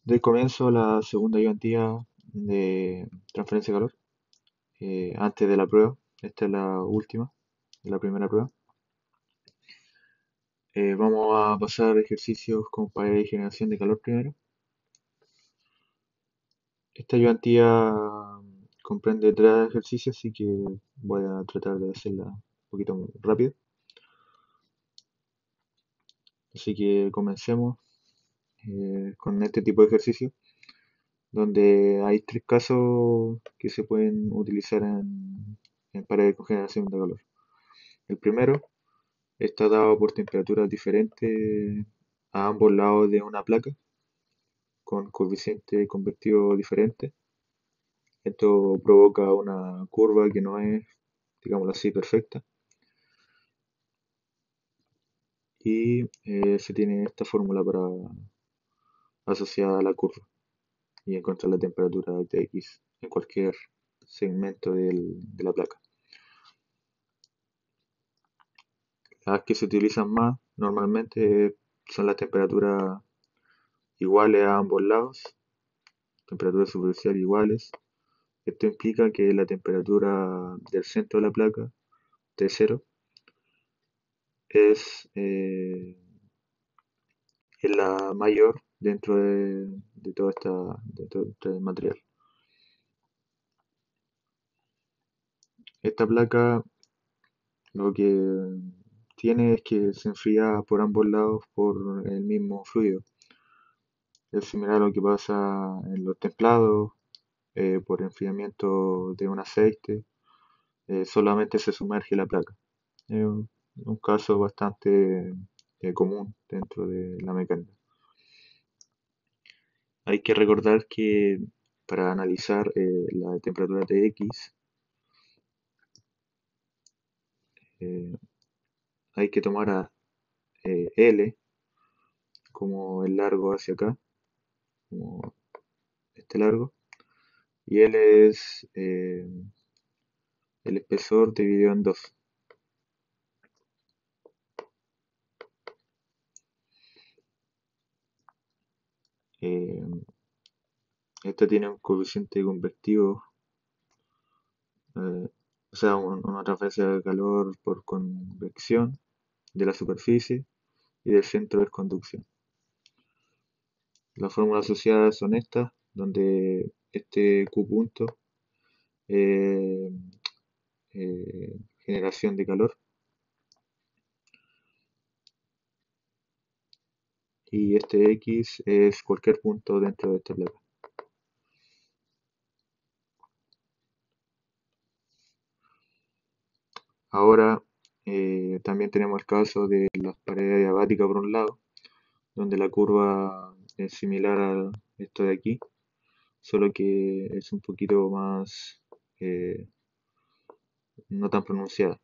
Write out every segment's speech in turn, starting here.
Doy comienzo a la segunda ayudantía de transferencia de calor antes de la prueba. Esta es la última, la primera prueba. Vamos a pasar ejercicios con pared de generación de calor primero. Esta ayudantía comprende tres ejercicios, así que voy a tratar de hacerla un poquito rápido. Así que comencemos con este tipo de ejercicio, donde hay tres casos que se pueden utilizar en pared de generación de calor. El primero está dado por temperaturas diferentes a ambos lados de una placa con coeficiente convectivo diferente. Esto provoca una curva que no es, digámoslo así, perfecta. Y se tiene esta fórmula para asociada a la curva y encontrar la temperatura Tx en cualquier segmento de la placa. Las que se utilizan más normalmente son las temperaturas iguales a ambos lados, temperaturas superficiales iguales. Esto implica que la temperatura del centro de la placa, T0, es, es la mayor dentro de todo este material. Esta placa lo que tiene es que se enfría por ambos lados por el mismo fluido. Es similar a lo que pasa en los templados, por enfriamiento de un aceite, solamente se sumerge la placa. Es un caso bastante común dentro de la mecánica. Hay que recordar que para analizar la temperatura Tx eh, hay que tomar a L como el largo hacia acá, como este largo, y L es el espesor dividido en 2. Eh, Esta tiene un coeficiente convectivo, o sea, una transferencia de calor por convección de la superficie y del centro es conducción. Las fórmulas asociadas son estas, donde este Q punto eh, generación de calor y este X es cualquier punto dentro de esta placa. Ahora también tenemos el caso de las paredes diabáticas por un lado, donde la curva es similar a esto de aquí, solo que es un poquito más eh, no tan pronunciada.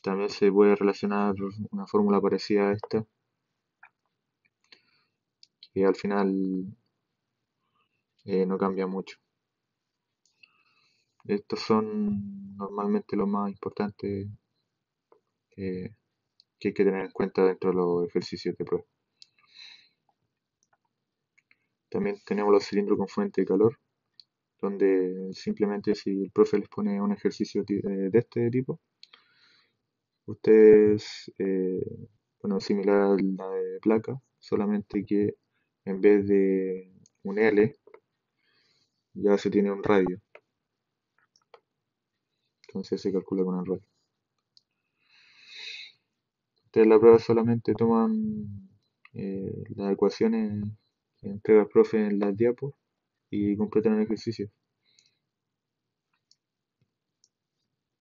También se puede relacionar una fórmula parecida a esta, que al final no cambia mucho. Estos son normalmente los más importantes eh, que hay que tener en cuenta dentro de los ejercicios de prueba. También tenemos los cilindros con fuente de calor, donde simplemente si el profe les pone un ejercicio de este tipo, ustedes, bueno, similar a la de placa, solamente que en vez de un L, ya se tiene un radio, entonces se calcula con el radio. Ustedes en la prueba solamente toman las ecuaciones que entrega el profe en las diapos y completan el ejercicio.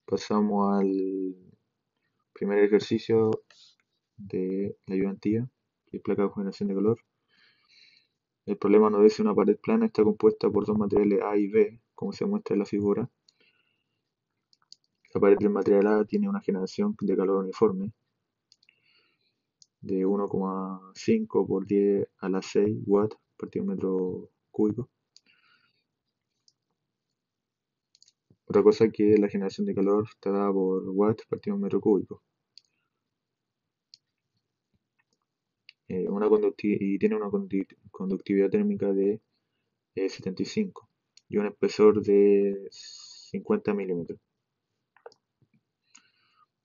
Pasamos al primer ejercicio de la ayudantía, que es placa de generación de calor. El problema nos dice una pared plana está compuesta por dos materiales A y B, como se muestra en la figura. La pared del material A tiene una generación de calor uniforme de 1,5 por 10 a la 6 watts por metro cúbico. Otra cosa es que la generación de calor está dada por watts por metro cúbico. y tiene una conductividad térmica de 75 y un espesor de 50 milímetros.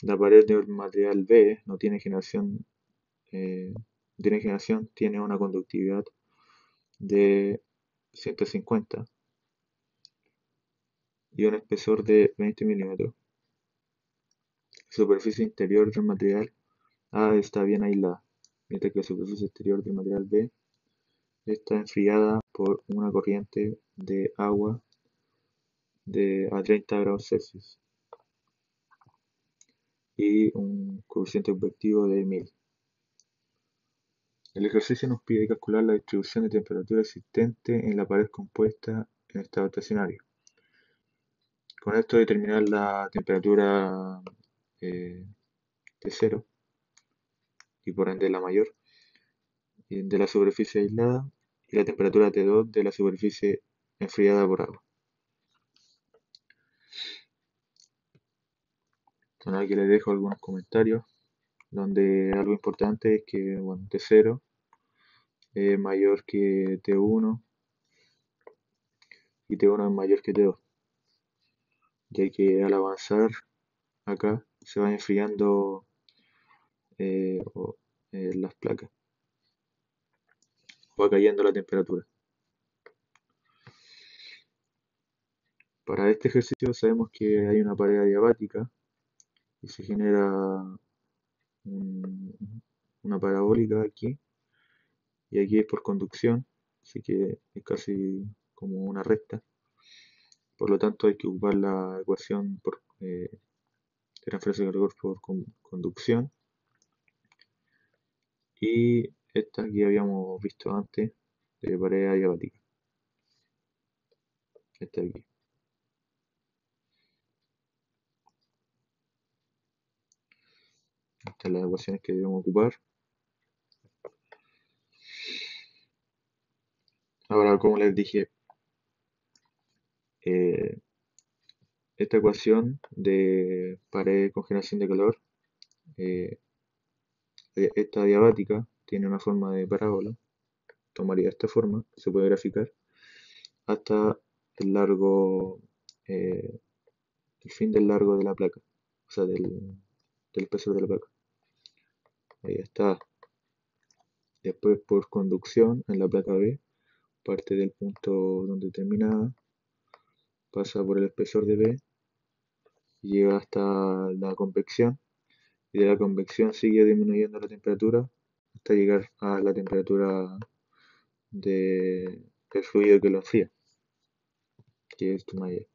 La pared del material B no tiene generación, tiene una conductividad de 150 y un espesor de 20 milímetros. La superficie interior del material A está bien aislada, mientras que la superficie exterior del material B está enfriada por una corriente de agua a 30 grados Celsius y un coeficiente convectivo de 1000. El ejercicio nos pide calcular la distribución de temperatura existente en la pared compuesta en estado estacionario. Con esto determinar la temperatura T0 y por ende la mayor de la superficie aislada y la temperatura T2 de la superficie enfriada por agua. Bueno, aquí les dejo algunos comentarios donde algo importante es que bueno, T0 es mayor que T1 y T1 es mayor que T2, ya que al avanzar acá se va enfriando las placas, va cayendo la temperatura. Para este ejercicio sabemos que hay una pared adiabática y se genera una parabólica aquí y aquí es por conducción, así que es casi como una recta. Por lo tanto hay que ocupar la ecuación de transferencia de calor por conducción y esta que habíamos visto antes de pared adiabática, esta de aquí. Estas son las ecuaciones que debemos ocupar. Ahora, como les dije, eh, esta ecuación de pared con generación de calor, eh, esta diabática, tiene una forma de parábola, tomaría esta forma, se puede graficar, hasta el largo, eh, el fin del largo de la placa, o sea, del espesor de la placa. Ahí está. Después, por conducción, en la placa B, parte del punto donde termina A, pasa por el espesor de B y llega hasta la convección, y de la convección sigue disminuyendo la temperatura hasta llegar a la temperatura del fluido que lo enfría, que es tu mayor.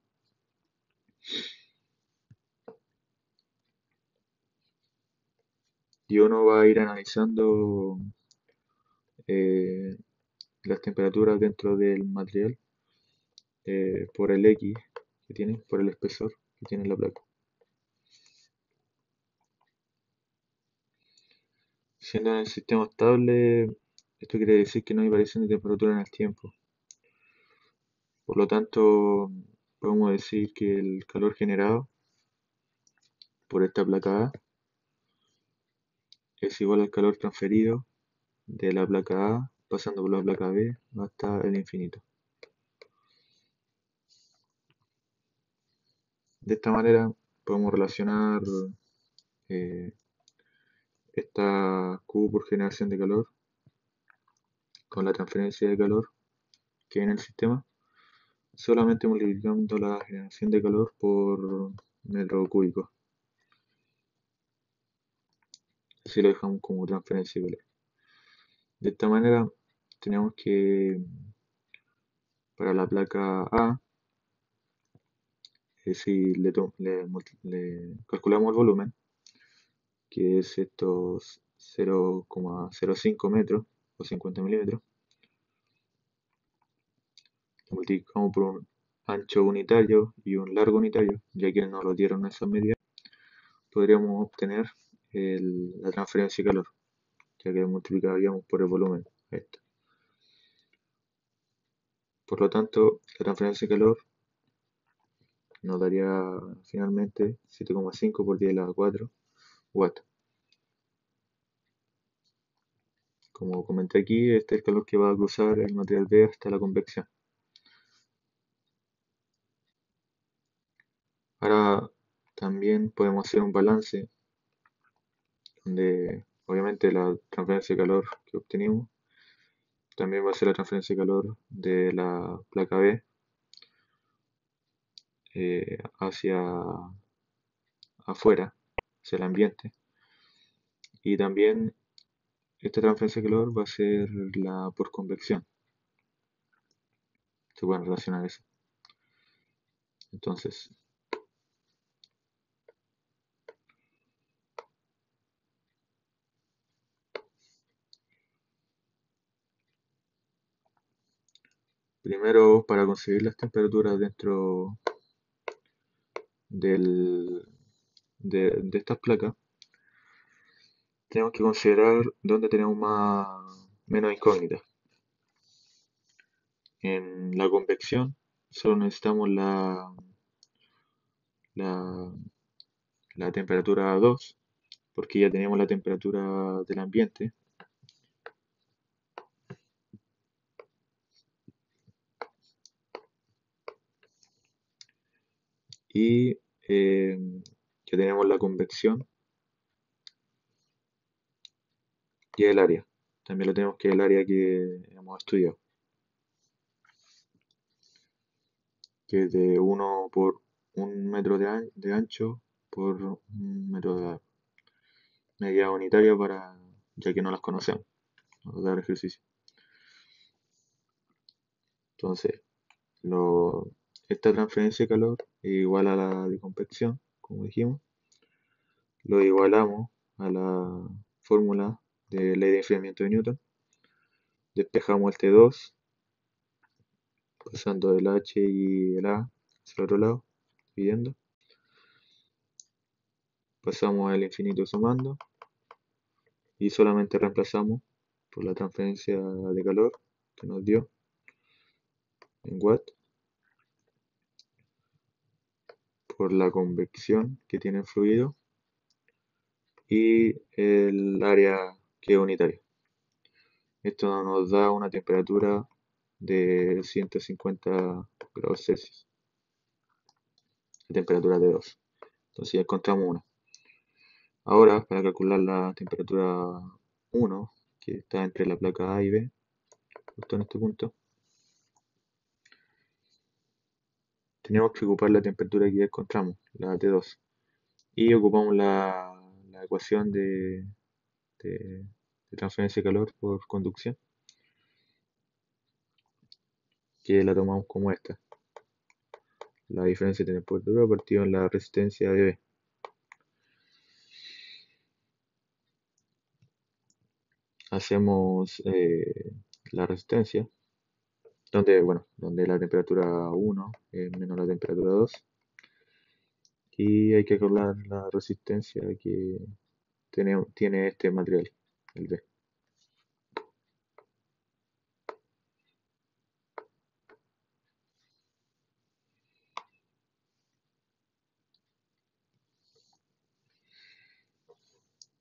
Y uno va a ir analizando eh, las temperaturas dentro del material por el X que tiene, por el espesor que tiene la placa. Siendo en el sistema estable, esto quiere decir que no hay variación de temperatura en el tiempo. Por lo tanto, podemos decir que el calor generado por esta placa A es igual al calor transferido de la placa A pasando por la placa B hasta el infinito. De esta manera podemos relacionar eh, esta Q por generación de calor con la transferencia de calor que hay en el sistema, solamente multiplicando la generación de calor por metro cúbico. Así lo dejamos como transferencia de calor. De esta manera tenemos que para la placa A, si le calculamos el volumen, que es estos 0,05 metros o 50 milímetros, lo multiplicamos por un ancho unitario y un largo unitario, ya que nos lo dieron esas medidas, podríamos obtener la transferencia de calor, ya que multiplicaríamos por el volumen. Esto. Por lo tanto, la transferencia de calor nos daría finalmente 7,5 por 10 a la 4 watts. Como comenté aquí, este es el calor que va a cruzar el material B hasta la convección. Ahora también podemos hacer un balance donde obviamente la transferencia de calor que obtenimos también va a ser la transferencia de calor de la placa B hacia afuera, hacia el ambiente. Y también esta transferencia de calor va a ser la por convección. Se pueden relacionar eso. Entonces, primero para conseguir las temperaturas dentro del, de estas placas, tenemos que considerar dónde tenemos menos incógnitas. En la convección solo necesitamos la, la temperatura 2 porque ya tenemos la temperatura del ambiente. Y ya tenemos la convección y el área. También lo tenemos que el área que hemos estudiado, que es de 1 por 1 metro de ancho por 1 metro de largo. Medida unitaria para, ya que no las conocemos, vamos a dar ejercicio. Entonces, lo, esta transferencia de calor es igual a la de convección, como dijimos. Lo igualamos a la fórmula de ley de enfriamiento de Newton. Despejamos el T2, pasando el H y el A hacia el otro lado, dividiendo. Pasamos el infinito sumando y solamente reemplazamos por la transferencia de calor que nos dio en watt por la convección que tiene el fluido y el área que es unitaria. Esto nos da una temperatura de 150 grados Celsius, la temperatura de 2. Entonces ya encontramos una. Ahora, para calcular la temperatura 1, que está entre la placa A y B, justo en este punto, tenemos que ocupar la temperatura que ya encontramos, la T2. Y ocupamos la ecuación de transferencia de calor por conducción, que la tomamos como esta. La diferencia de temperatura partido en la resistencia de B. Hacemos la resistencia, donde la temperatura 1 es menos la temperatura 2. Y hay que calcular la resistencia que tiene este material, el B.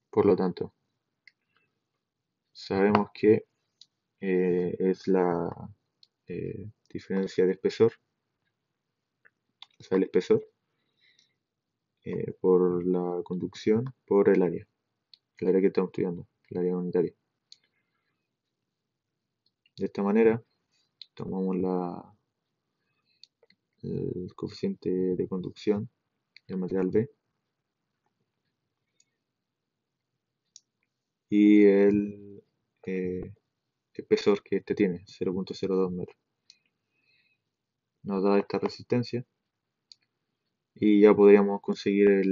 Por lo tanto, sabemos que es la diferencia de espesor, o sea, el espesor, por la conducción, por el área que estamos estudiando, el área unitaria. De esta manera, tomamos el coeficiente de conducción del material B y el espesor que este tiene, 0.02 metros. Nos da esta resistencia y ya podríamos conseguir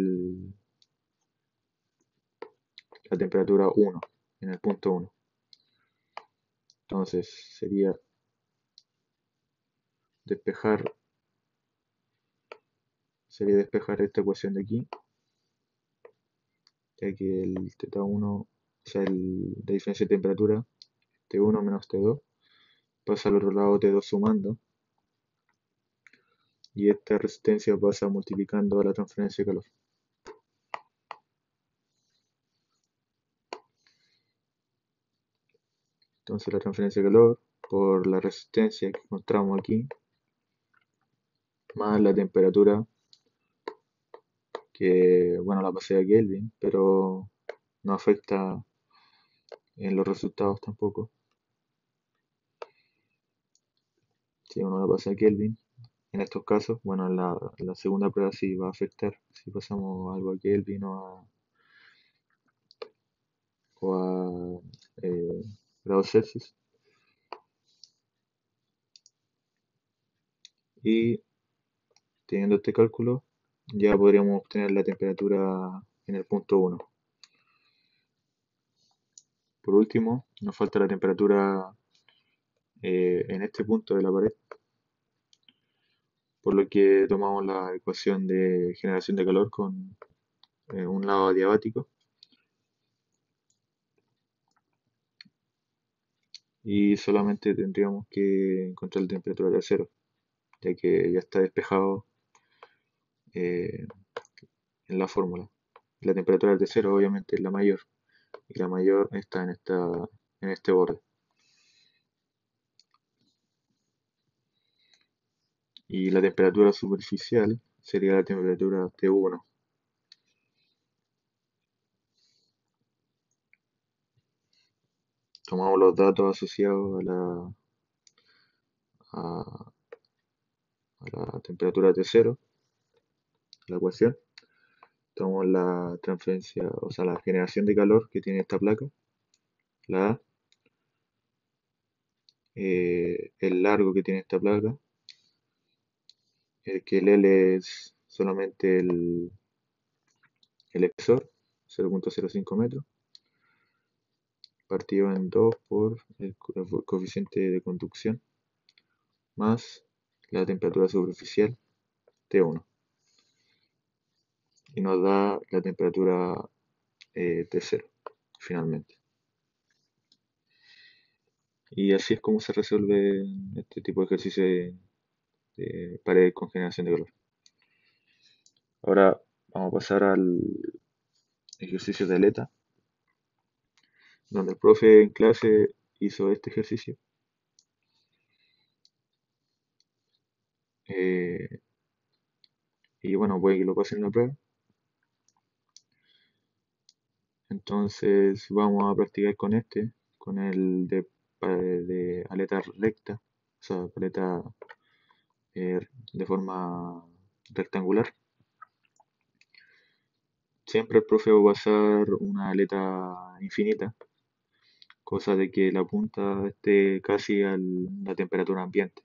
la temperatura 1 en el punto 1. Entonces despejar, sería despejar esta ecuación de aquí, ya que el θ1, o sea, la diferencia de temperatura, T1 menos T2, pasa al otro lado T2 sumando, y esta resistencia pasa multiplicando a la transferencia de calor. Entonces la transferencia de calor por la resistencia que encontramos aquí, más la temperatura, que bueno, la pasé a Kelvin, pero no afecta en los resultados tampoco. Si uno la pasa a Kelvin, en estos casos, bueno, en la segunda prueba sí va a afectar si pasamos algo a Kelvin o a grados Celsius. Y teniendo este cálculo, ya podríamos obtener la temperatura en el punto 1. Por último, nos falta la temperatura en este punto de la pared, por lo que tomamos la ecuación de generación de calor con un lado adiabático y solamente tendríamos que encontrar la temperatura de cero, ya que ya está despejado eh, en la fórmula. La temperatura de cero obviamente es la mayor y la mayor está en este borde. Y la temperatura superficial sería la temperatura T1. Tomamos los datos asociados a, a la temperatura T0, la ecuación. Tomamos la transferencia, o sea, la generación de calor que tiene esta placa, la A, el largo que tiene esta placa, que el L es solamente el espesor, 0,05 metros, partido en 2 por el coeficiente de conducción, más la temperatura superficial T1. Y nos da la temperatura T0, finalmente. Y así es como se resuelve este tipo de ejercicio de pared con generación de calor. Ahora vamos a pasar al ejercicio de aleta, donde el profe en clase hizo este ejercicio. eh, y bueno, puede que lo pasen en la prueba. Entonces vamos a practicar con este, con el de aleta recta, o sea, aleta de forma rectangular. Siempre el profe va a pasar una aleta infinita, cosa de que la punta esté casi a la temperatura ambiente.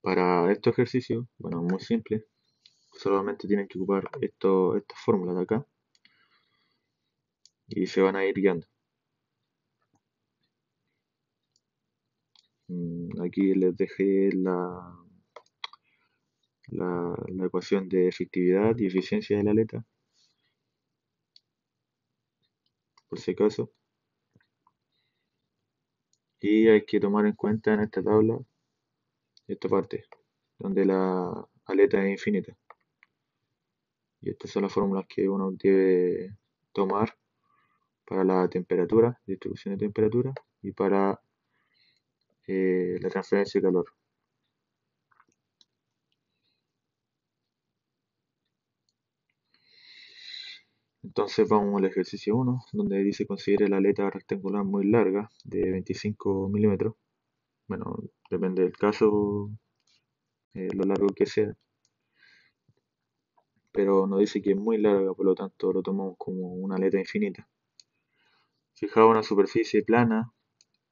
Para estos ejercicios, bueno, muy simple, solamente tienen que ocupar estas fórmulas de acá y se van a ir guiando. Aquí les dejé la ecuación de efectividad y eficiencia de la aleta, por si acaso. Y hay que tomar en cuenta en esta tabla esta parte, donde la aleta es infinita. Y estas son las fórmulas que uno debe tomar para la temperatura, distribución de temperatura, y para la transferencia de calor. Entonces vamos al ejercicio 1, donde dice considere la aleta rectangular muy larga, de 25 milímetros. Bueno, depende del caso, lo largo que sea, pero nos dice que es muy larga, por lo tanto lo tomamos como una aleta infinita. Fijado una superficie plana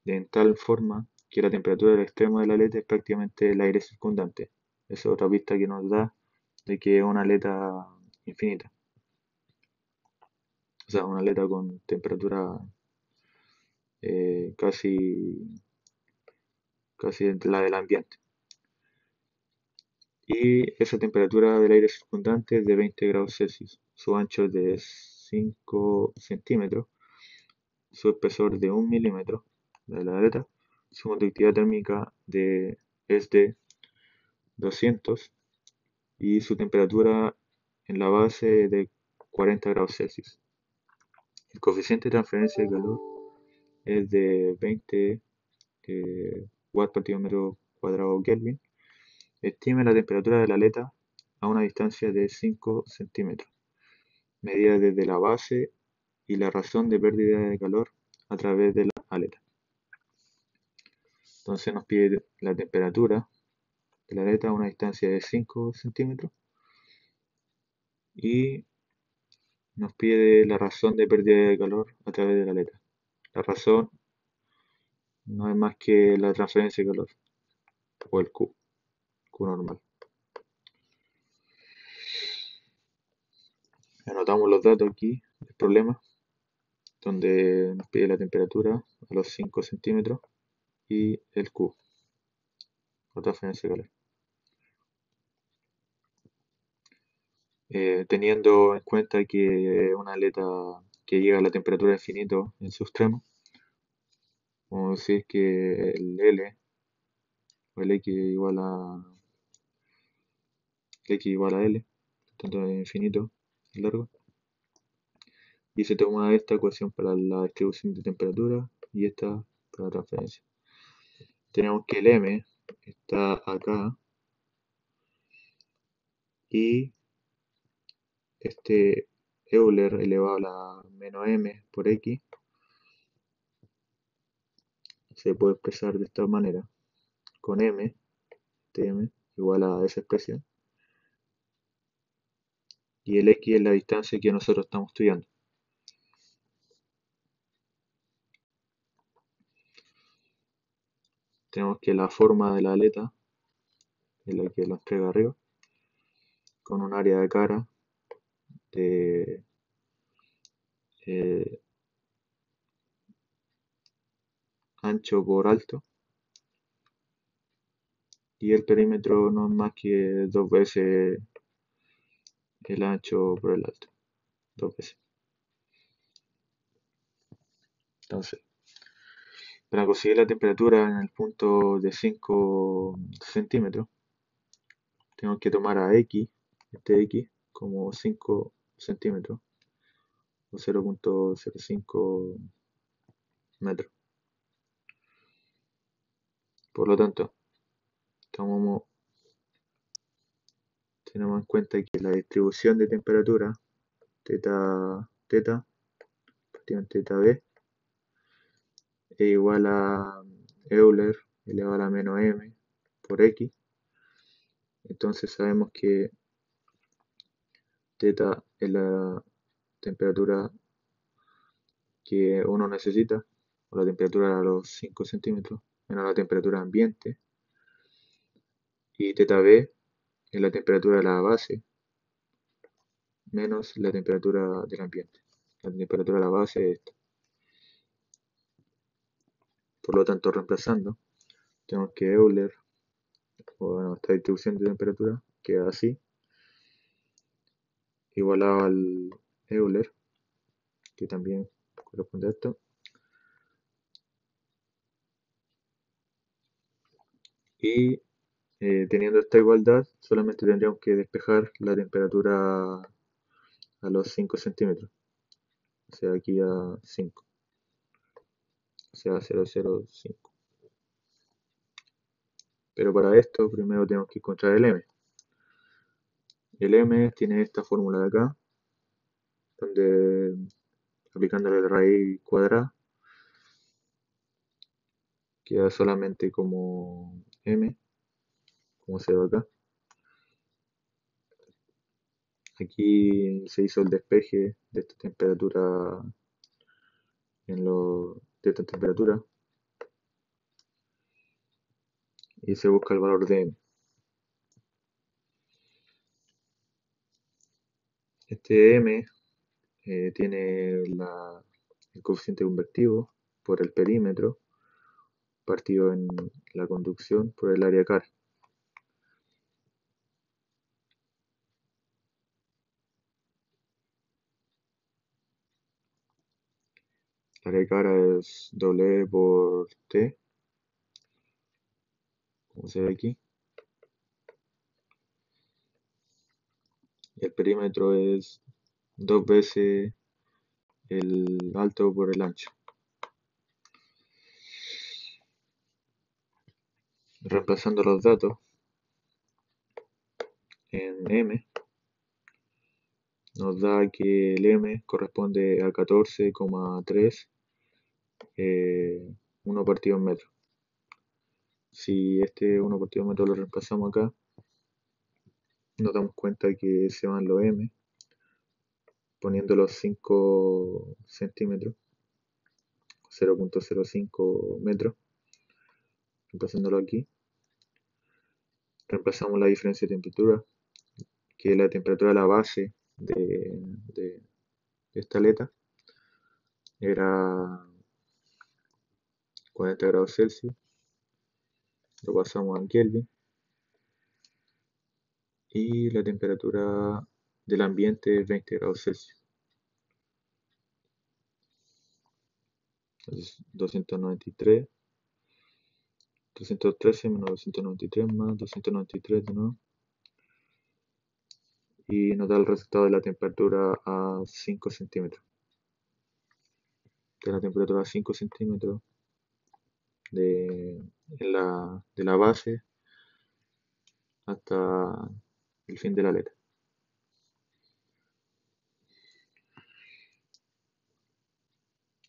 en tal forma que la temperatura del extremo de la aleta es prácticamente el aire circundante. Esa es otra pista que nos da de que es una aleta infinita. O sea, una aleta con temperatura casi entre la del ambiente. Y esa temperatura del aire circundante es de 20 grados Celsius. Su ancho es de 5 centímetros, su espesor de 1 milímetro de la aleta, su conductividad térmica es de 200 y su temperatura en la base de 40 grados Celsius. El coeficiente de transferencia de calor es de 20 watts por metro cuadrado Kelvin. Estime la temperatura de la aleta a una distancia de 5 centímetros, medida desde la base y la razón de pérdida de calor a través de la aleta. Entonces nos pide la temperatura de la aleta a una distancia de 5 centímetros y nos pide la razón de pérdida de calor a través de la aleta. La razón no es más que la transferencia de calor, o el Q normal. Anotamos los datos aquí del problema, donde nos pide la temperatura a los 5 centímetros y el Q, la transferencia de calor. Teniendo en cuenta que una aleta que llega a la temperatura de infinito en su extremo, vamos a decir que el L o el X igual a L, tanto de infinito y largo, y se toma esta ecuación para la distribución de temperatura y esta para la transferencia. Tenemos que el M está acá y este Euler elevado a la menos M por X se puede expresar de esta manera, con M, Tm, igual a esa expresión, y el X es la distancia que nosotros estamos estudiando. Tenemos que la forma de la aleta es la que lo entrega arriba, con un área de cara de eh, ancho por alto, y el perímetro no es más que dos veces el ancho por el alto, dos veces. Entonces, para conseguir la temperatura en el punto de 5 centímetros, tengo que tomar a X, este X, como 5 centímetros, o 0.05 metros. Por lo tanto, tenemos en cuenta que la distribución de temperatura, teta, teta B, es igual a Euler elevado a la menos M por X. Entonces sabemos que teta es la temperatura que uno necesita, o la temperatura a los 5 centímetros, menos la temperatura ambiente, y teta B es la temperatura de la base, menos la temperatura del ambiente. La temperatura de la base es esta. Por lo tanto, reemplazando, tenemos que Euler, o bueno, esta distribución de temperatura, queda así, igualado al Euler, que también corresponde a esto, y teniendo esta igualdad, solamente tendríamos que despejar la temperatura a los 5 centímetros, o sea, aquí a 5, o sea, 0,05. Pero para esto, primero tenemos que encontrar el M. El M tiene esta fórmula de acá, donde aplicándole la raíz cuadrada, queda solamente como M, como se ve acá. Aquí se hizo el despeje de esta temperatura de esta temperatura y se busca el valor de M. Este M tiene el coeficiente convectivo por el perímetro partido en la conducción por el área cara. El área cara es W por T, como se ve aquí. Y el perímetro es dos veces el alto por el ancho. Reemplazando los datos en M, nos da que el M corresponde a 14,3 1 partido en metro. Si este 1 partido en metro lo reemplazamos acá, nos damos cuenta que se van los M, poniendo los 5 centímetros, 0,05 metros, reemplazándolo aquí. Reemplazamos la diferencia de temperatura, que es la temperatura de la base de esta aleta, era 40 grados Celsius, lo pasamos a Kelvin, y la temperatura del ambiente es 20 grados Celsius. Entonces 293, 313 menos 293 más 293 de nuevo, y nos da el resultado de la temperatura a 5 centímetros. De la temperatura a 5 centímetros de la base hasta el fin de la aleta.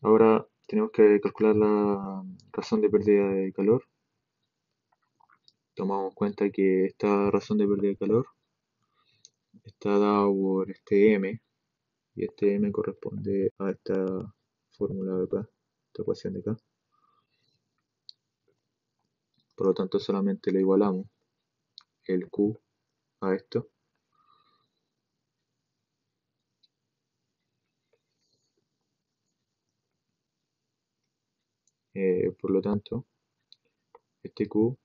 Ahora tenemos que calcular la razón de pérdida de calor. Tomamos en cuenta que esta razón de pérdida de calor está dada por este M, y este M corresponde a esta fórmula de acá, esta ecuación de acá. Por lo tanto, solamente le igualamos el Q a esto. Por lo tanto, este Q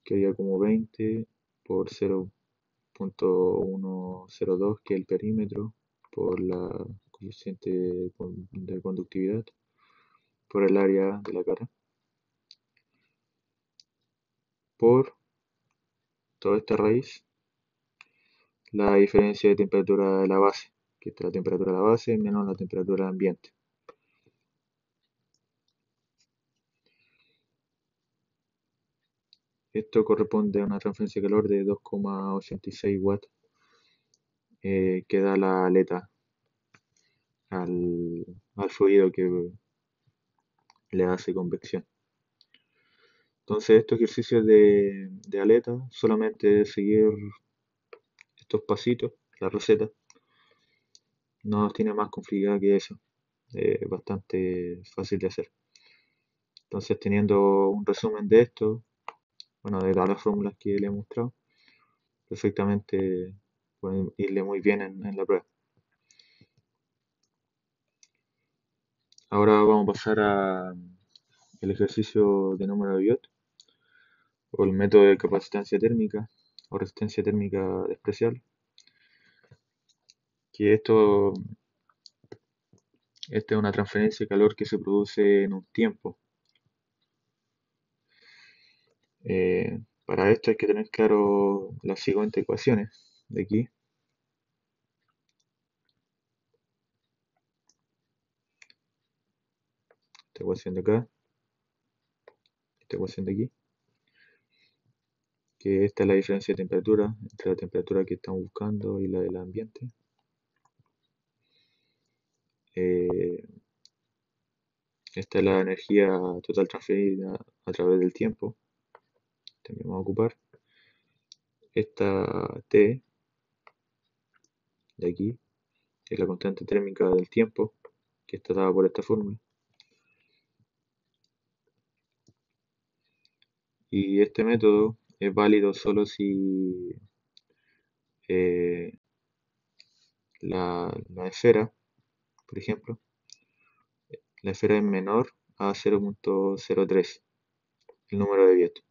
quedaría como 20 por 0,102, que es el perímetro, por la coeficiente de conductividad, por el área de la cara, por toda esta raíz, la diferencia de temperatura de la base, que es la temperatura de la base menos la temperatura del ambiente. Esto corresponde a una transferencia de calor de 2,86 watts, que da la aleta al fluido que le hace convección. Entonces, estos ejercicios de aleta, solamente seguir estos pasitos, la receta, no tiene más complejidad que eso. Bastante fácil de hacer. Entonces, teniendo un resumen de esto, bueno, de todas las fórmulas que le he mostrado, perfectamente pueden irle muy bien en la prueba. Ahora vamos a pasar al ejercicio de número de Biot, o el método de capacitancia térmica o resistencia térmica despreciable, que esta es una transferencia de calor que se produce en un tiempo. Para esto hay que tener claro las siguientes ecuaciones de aquí. Esta ecuación de acá, esta ecuación de aquí, que esta es la diferencia de temperatura entre la temperatura que estamos buscando y la del ambiente. Eh, Esta es la energía total transferida a través del tiempo. También vamos a ocupar esta T de aquí, que es la constante térmica del tiempo, que está dada por esta fórmula. Y este método es válido solo si eh, la esfera, por ejemplo, la esfera es menor a 0,03, el número de Biot.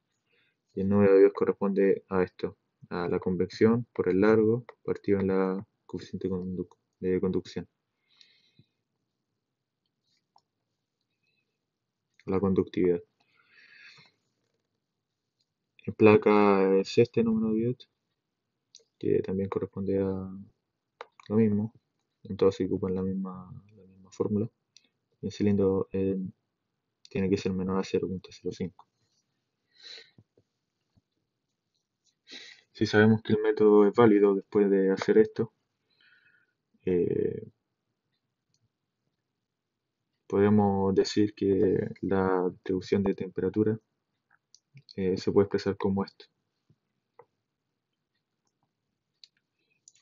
Y el número de Biot corresponde a esto, a la convección por el largo partido en la coeficiente de conducción, la conductividad. En placa es este número de Biot, que también corresponde a lo mismo, en todas se ocupa la misma fórmula. Y el cilindro tiene que ser menor a 0,05. Si sabemos que el método es válido después de hacer esto, eh, podemos decir que la distribución de temperatura se puede expresar como esto.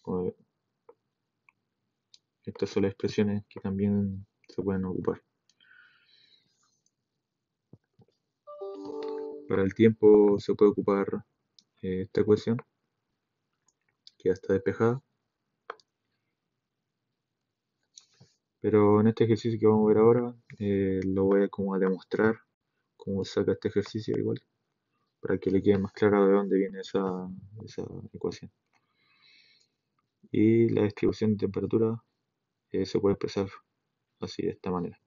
O, estas son las expresiones que también se pueden ocupar. Para el tiempo se puede ocupar esta ecuación, que ya está despejada. Pero en este ejercicio que vamos a ver ahora, lo voy a como a demostrar cómo saca este ejercicio igual, para que le quede más claro de dónde viene esa ecuación. Y la distribución de temperatura se puede expresar así, de esta manera.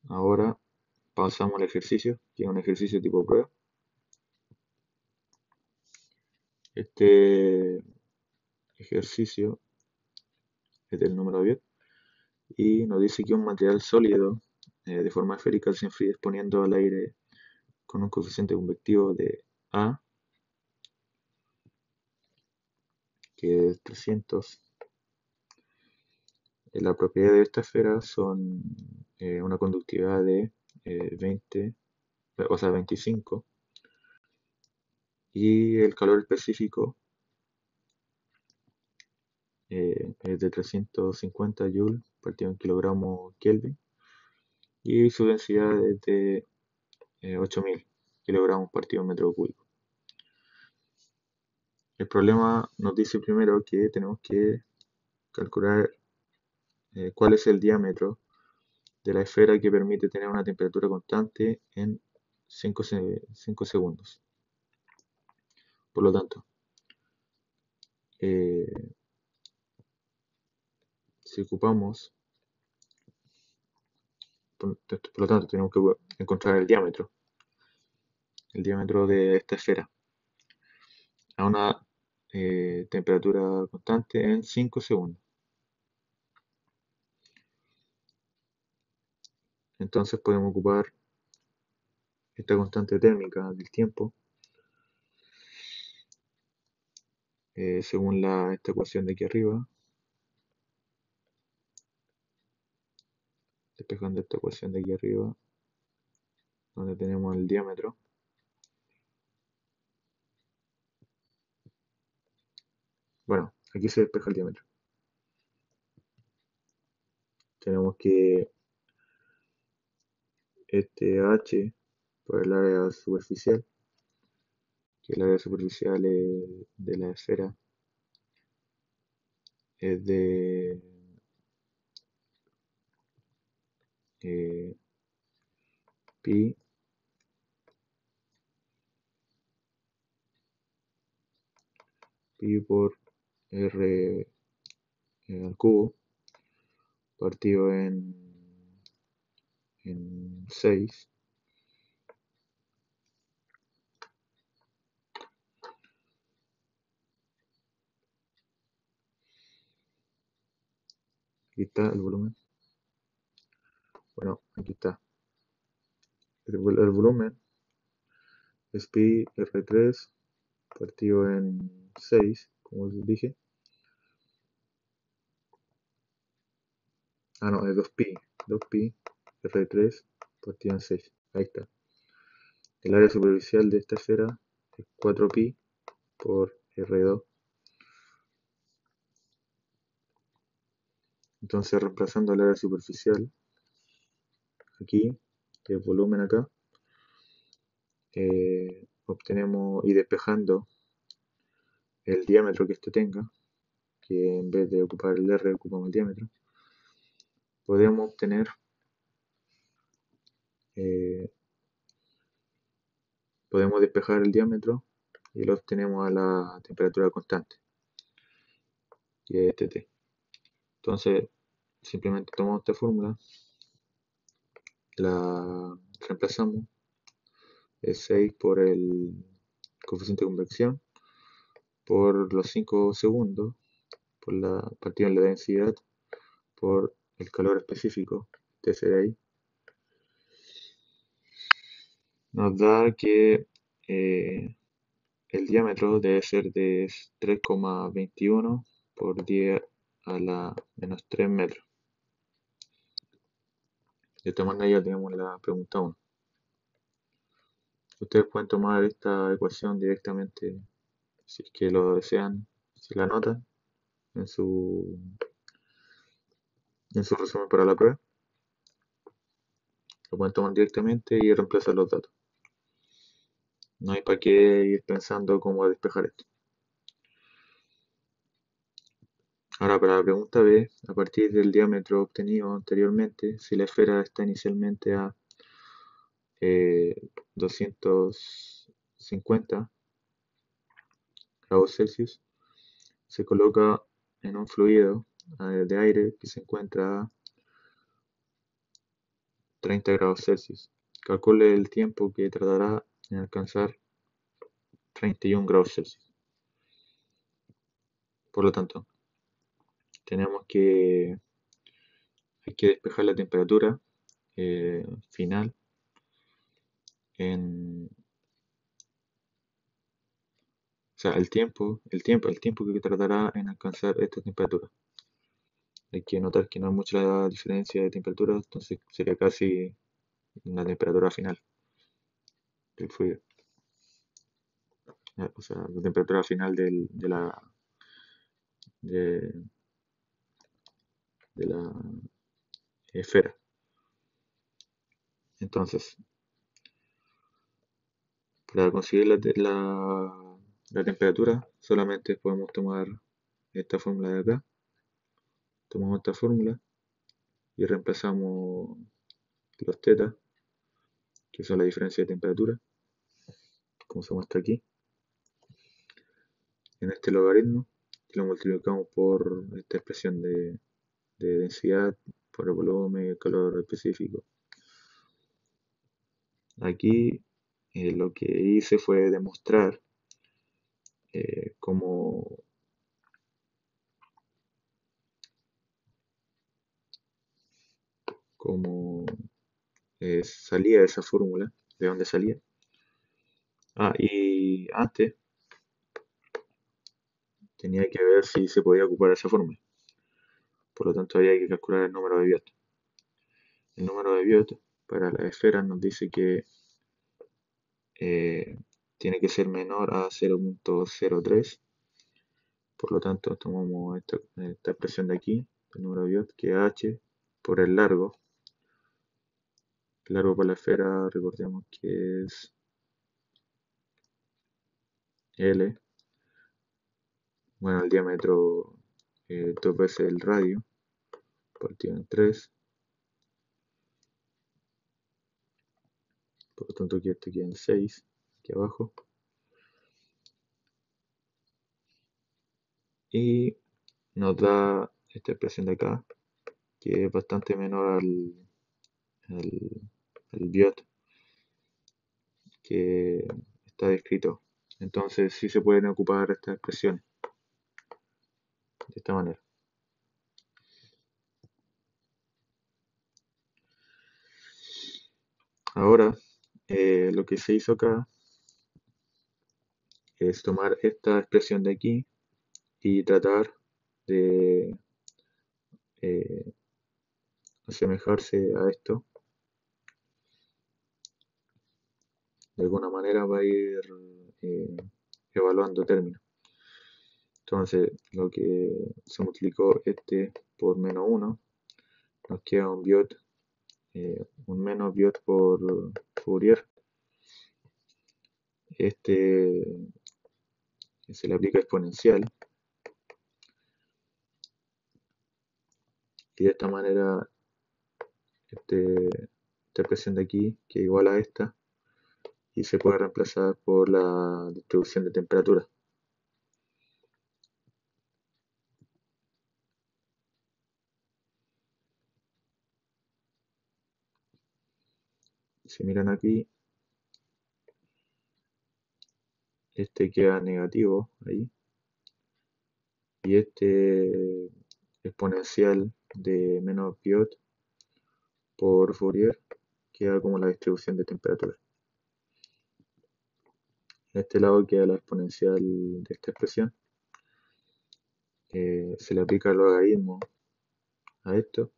Ahora pausamos el ejercicio, que es un ejercicio tipo prueba. Este ejercicio es del número 10 y nos dice que un material sólido de forma esférica se enfría exponiendo al aire con un coeficiente convectivo de A, que es 300. La propiedad de esta esfera son una conductividad de 20, o sea 25, y el calor específico es de 350 joules partido en kilogramos Kelvin, y su densidad es de 8000 kilogramos partido en metro cúbico. El problema nos dice primero que tenemos que calcular cuál es el diámetro de la esfera que permite tener una temperatura constante en 5 segundos. Por lo tanto, eh, si ocupamos, por lo tanto, tenemos que encontrar el diámetro de esta esfera a una temperatura constante en 5 segundos. Entonces podemos ocupar esta constante térmica del tiempo según esta ecuación de aquí arriba, despejando esta ecuación de aquí arriba, donde tenemos el diámetro. Bueno, aquí se despeja el diámetro. Tenemos que este h por el área superficial, que el área superficial de la esfera es de pi por r al cubo partido en 6. Aquí está el volumen. Bueno, aquí está. El volumen es pi r3 partido en 6, como les dije. Ah, no, es 2pi r3 partido en 6. Ahí está. El área superficial de esta esfera es 4pi por r2. Entonces, reemplazando el área superficial aquí, que es volumen acá, obtenemos, y despejando el diámetro que este tenga, que en vez de ocupar el R ocupamos el diámetro, podemos obtener podemos despejar el diámetro y lo obtenemos a la temperatura constante, que es Tt. Entonces, simplemente tomamos esta fórmula la reemplazamos el 6 por el coeficiente de convección, por los 5 segundos, por la partida en la densidad, por el calor específico, TC de ahí, nos da que el diámetro debe ser de 3,21 por 10 a la menos 3 metros. De esta manera ya tenemos la pregunta 1. Ustedes pueden tomar esta ecuación directamente si es que lo desean, si la anotan en su resumen para la prueba. Lo pueden tomar directamente y reemplazar los datos. No hay para qué ir pensando cómo despejar esto. Ahora, para la pregunta B, a partir del diámetro obtenido anteriormente, si la esfera está inicialmente a 250 grados Celsius, se coloca en un fluido de aire que se encuentra a 30 grados Celsius. Calcule el tiempo que tardará en alcanzar 31 grados Celsius. Por lo tanto, hay que despejar la temperatura final en, o sea, el tiempo que tardará en alcanzar esta temperatura. Hay que notar que no hay mucha diferencia de temperatura, entonces sería casi una temperatura final del fluido. O sea, la temperatura final de, de la esfera. Entonces, para conseguir la temperatura, solamente podemos tomar esta fórmula de acá. Tomamos esta fórmula y reemplazamos los θ, que son la diferencia de temperatura, como se muestra aquí, en este logaritmo, y lo multiplicamos por esta expresión de densidad por el volumen y el calor específico. Aquí lo que hice fue demostrar cómo salía esa fórmula, de dónde salía. Y antes tenía que ver si se podía ocupar esa fórmula. Por lo tanto, había que calcular el número de Biot. El número de Biot para la esfera nos dice que tiene que ser menor a 0,03. Por lo tanto, tomamos esta expresión de aquí, el número de Biot, que es h por el largo. El largo para la esfera, recordemos que es L. Bueno, el diámetro 2 veces el radio, partido en 3. Por lo tanto, aquí esto queda en 6, aquí abajo. Y nos da esta expresión de acá, que es bastante menor al biot que está descrito. Entonces sí se pueden ocupar estas expresiones de esta manera. Ahora, lo que se hizo acá es tomar esta expresión de aquí y tratar de eh, asemejarse a esto. De alguna manera va a ir eh, evaluando términos. Entonces, lo que se multiplicó este por menos 1, nos queda un biot, un menos biot por Fourier. Este se le aplica exponencial y de esta manera esta expresión de aquí, que es igual a esta, y se puede reemplazar por la distribución de temperatura. Si miran aquí, este queda negativo ahí, y este exponencial de menos Biot por Fourier queda como la distribución de temperatura. En este lado queda la exponencial de esta expresión. Se le aplica el logaritmo a esto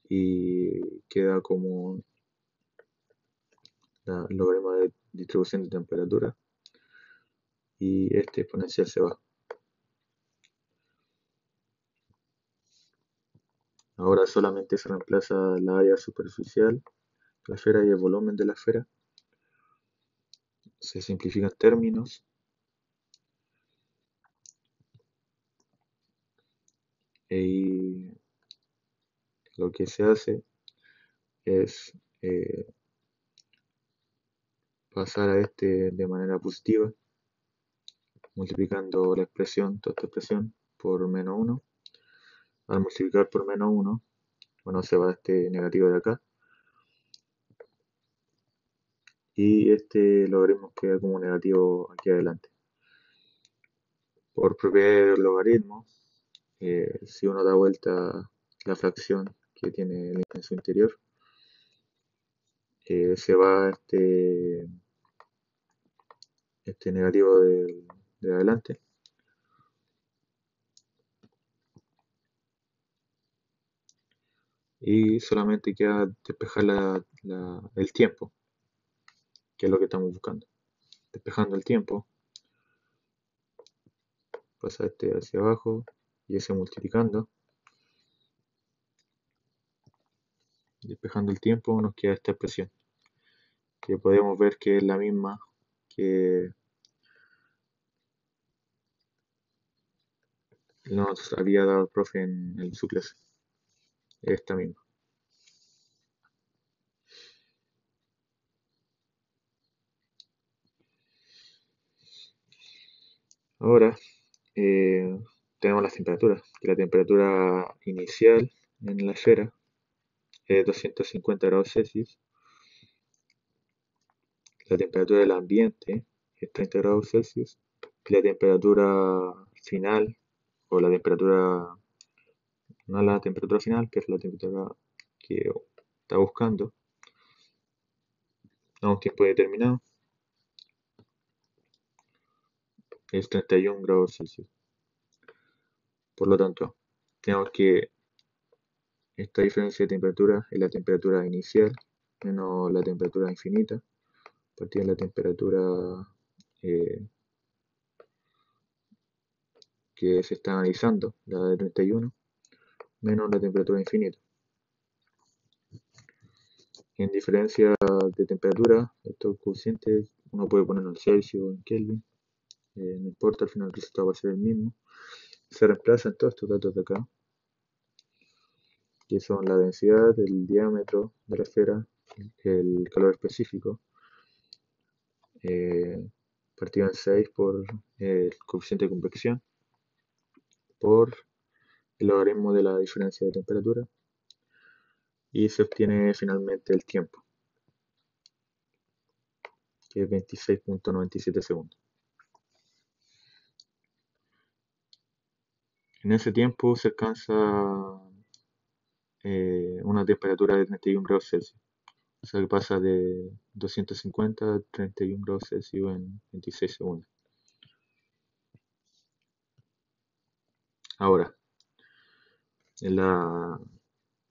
y queda como el logaritmo de distribución de temperatura, y este exponencial se va. Ahora solamente se reemplaza la área superficial de la esfera y el volumen de la esfera. Se simplifican términos y lo que se hace es pasar a este de manera positiva, multiplicando la expresión, toda esta expresión, por menos 1. Al multiplicar por menos 1, bueno, se va este negativo de acá, y este logaritmo queda como negativo aquí adelante. Por propiedad del logaritmo, si uno da vuelta la fracción que tiene en su interior, se va este negativo de adelante, y solamente queda despejar el tiempo, que es lo que estamos buscando. Despejando el tiempo, pasa este hacia abajo y ese multiplicando. Despejando el tiempo nos queda esta expresión, que podemos ver que es la misma que nos había dado el profe en su clase. Esta misma. Ahora tenemos las temperaturas. Que la temperatura inicial en la esfera es 250 grados Celsius. La temperatura del ambiente es 30 grados Celsius. Y la temperatura final, o la temperatura, no la temperatura final, que es la temperatura que está buscando a un tiempo determinado, es 31 grados Celsius. Por lo tanto, tenemos que esta diferencia de temperatura es la temperatura inicial menos la temperatura infinita, a partir de la temperatura eh, que se está analizando, la de 31, menos la temperatura infinita. En diferencia de temperatura, estos coeficientes uno puede ponerlo en Celsius o en Kelvin, no importa, al final el resultado va a ser el mismo. Se reemplazan todos estos datos de acá, que son la densidad, el diámetro de la esfera, el calor específico, partido en 6 por el coeficiente de convección, por el logaritmo de la diferencia de temperatura, y se obtiene finalmente el tiempo, que es 26.97 segundos. En ese tiempo se alcanza una temperatura de 31 grados Celsius. O sea que pasa de 250 a 31 grados Celsius en 26 segundos. Ahora, en la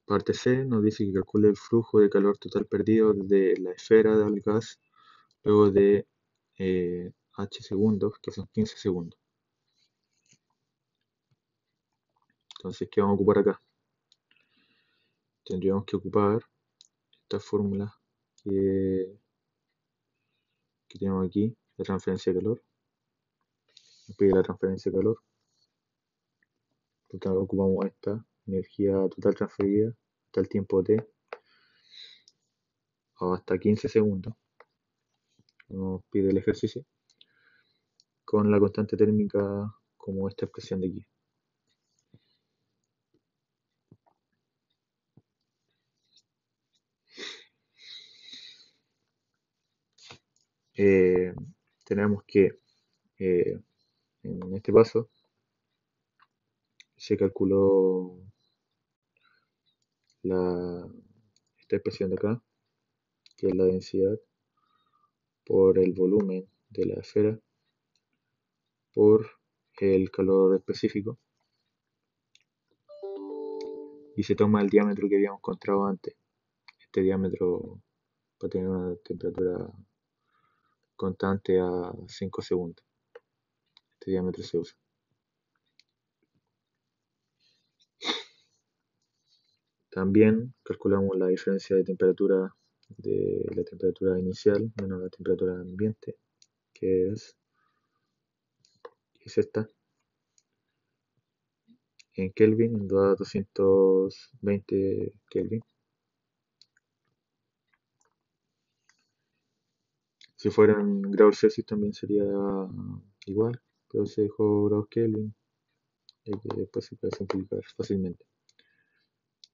parte C nos dice que calcule el flujo de calor total perdido desde la esfera del gas luego de H segundos, que son 15 segundos. Entonces, ¿qué vamos a ocupar acá? Tendríamos que ocupar esta fórmula que tenemos aquí, la transferencia de calor. Nos pide la transferencia de calor. Por lo tanto, ocupamos esta energía total transferida hasta el tiempo t, o hasta 15 segundos, nos pide el ejercicio, con la constante térmica como esta expresión de aquí. eh, tenemos que eh, en este paso se calculó la, esta expresión de acá, que es la densidad, por el volumen de la esfera, por el calor específico, y se toma el diámetro que habíamos encontrado antes. Este diámetro va a tener una temperatura constante a 5 segundos. Este diámetro se usa. También calculamos la diferencia de la temperatura inicial menos la temperatura ambiente, que es esta, en Kelvin, en 220 Kelvin. Si fueran grados Celsius también sería igual, pero se dejó grados Kelvin y que después se puede simplificar fácilmente.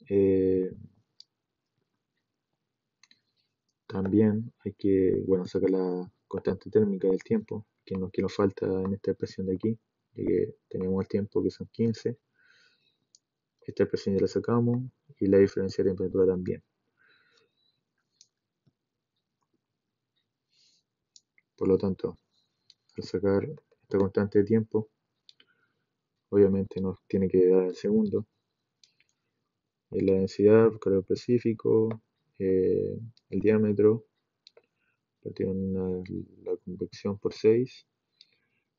Eh, También hay que, bueno, sacar la constante térmica del tiempo, que nos falta en esta expresión de aquí, de que tenemos el tiempo que son 15. Esta expresión ya la sacamos y la diferencia de temperatura también. Por lo tanto, al sacar esta constante de tiempo, obviamente nos tiene que dar el segundo. La densidad, el calor específico, el diámetro, partido en la convección por 6,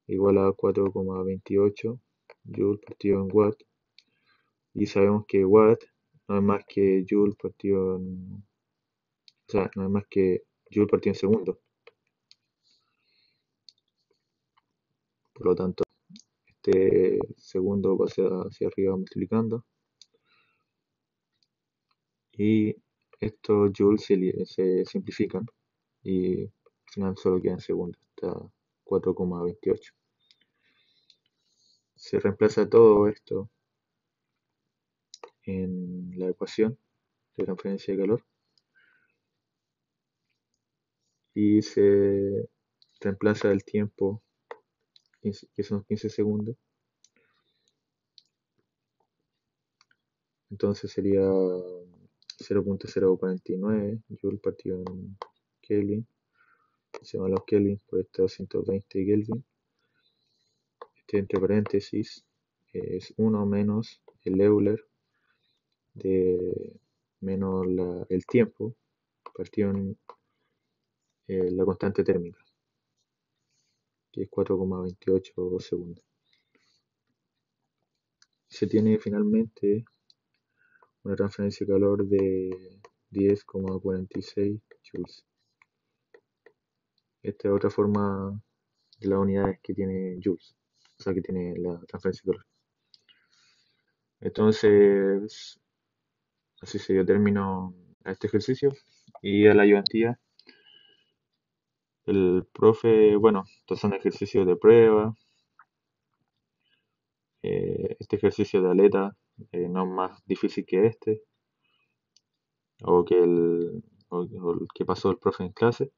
igual a 4,28 Joule partido en watt. Y sabemos que watt no es más que Joule partido en, o sea, no es más que Joule partido en segundo. Por lo tanto, este segundo va hacia arriba multiplicando. Y estos joules se simplifican y al final solo queda en segundo, está 4,28. Se reemplaza todo esto en la ecuación de transferencia de calor y se reemplaza el tiempo, que son 15 segundos. Entonces sería 0.049 Joule partido en Kelvin. Se llaman los Kelvin por estos 120 Kelvin. Este entre paréntesis es 1 menos el Euler de menos el tiempo partido en la constante térmica, que es 4,28 segundos. Se tiene finalmente una transferencia de calor de 10,46 joules. Esta es otra forma de las unidades que tiene joules, o sea que tiene la transferencia de calor. Entonces, así se dio término a este ejercicio y a la ayudantía. El profe, bueno, estos son ejercicios de prueba. Este ejercicio de aleta no es más difícil que este, o que o el que pasó el profe en clase.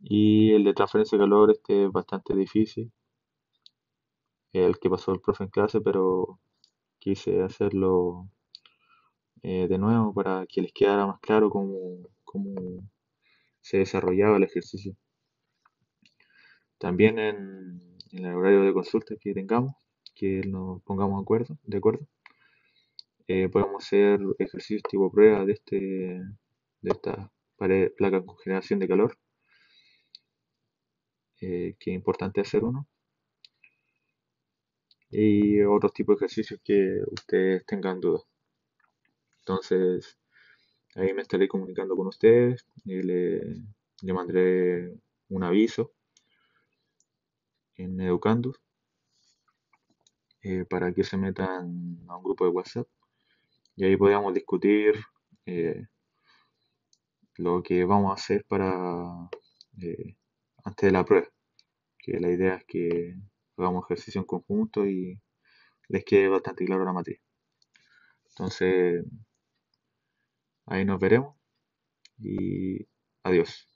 Y el de transferencia de calor, este es bastante difícil, el que pasó el profe en clase, pero quise hacerlo de nuevo para que les quedara más claro cómo se desarrollaba el ejercicio. También en el horario de consulta que tengamos, que nos pongamos de acuerdo, podemos hacer ejercicios tipo prueba de esta placa con generación de calor, que es importante hacer uno, y otros tipos de ejercicios que ustedes tengan dudas. Entonces, ahí me estaré comunicando con ustedes y le mandaré un aviso en Educandus para que se metan a un grupo de WhatsApp y ahí podamos discutir eh, lo que vamos a hacer eh, antes de la prueba. Que la idea es que hagamos ejercicio en conjunto y les quede bastante claro la materia. Entonces, ahí nos veremos y adiós.